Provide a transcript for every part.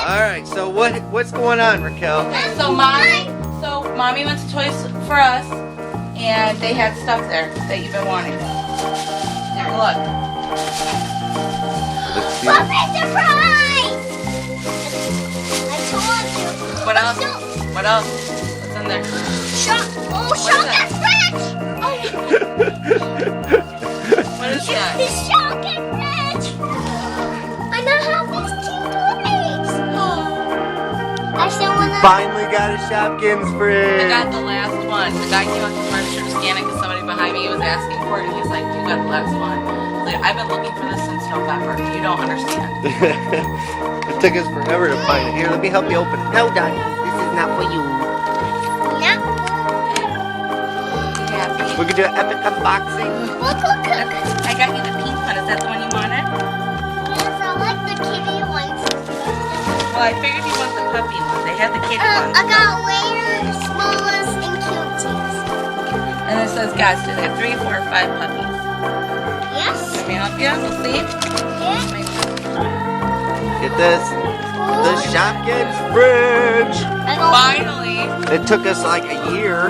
Alright, so what's going on, Raquel? So mommy went to Toys for Us, and they had stuff there that you've been wanting. Take a look. Puppy surprise! I told you. What else? What else? What's in there? Shopkins Fridge! What is that? The Shopkins Fridge! I now have these two toys. I still want to... Finally got a Shopkins Fridge. I got the last one. The guy came up to the register to scan it because somebody behind me was asking for it, and he's like, "You got the last one." Like, I've been looking for this since November. You don't understand. It took us forever to find it. Here, let me help you open it. No, Donnie, this is not for you. No. Happy? We could do an epic unboxing. Look. I got you the pink one. Is that the one you wanted? Yes, I like the kitty ones. Well, I figured you want the puppy one. They had the kitty ones. I got layers, smallest, and cuties. And it says, guys, do they have 3, 4, or 5 puppies? Yes. Let me help you. We'll see. Yes. Get this. The Shopkins Fridge. Finally. It took us like a year.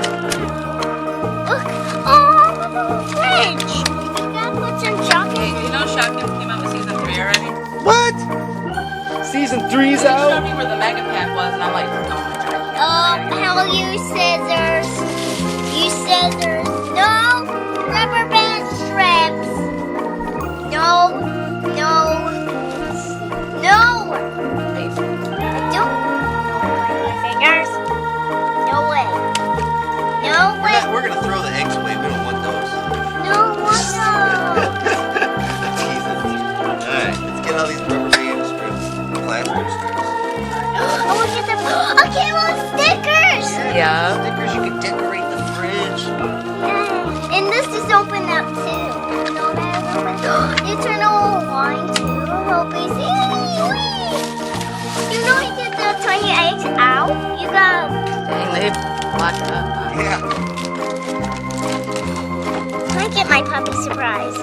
Look. Oh, the fridge. You gotta put some Hey, chocolate. do you know Shopkins came out with season 3 already? What? Season 3's They showed out? me where the mega pack was, and I'm like, oh my god. How you scissors. You scissors. No rubber band strips. No. I don't. My fingers. No way. We're gonna throw the eggs away. We don't want those. No one knows. Jesus. Alright, let's get all these rubber band strips. Plastic strips. Oh, look at them. Okay, well, stickers. Yeah. Stickers, you can decorate the fridge. Yeah. And this is open up too. No, that's open. You turn all wine too. Hope we see. You know you get the tiny eggs out? You got. Dang, they locked up. Yeah. I get my puppy surprise.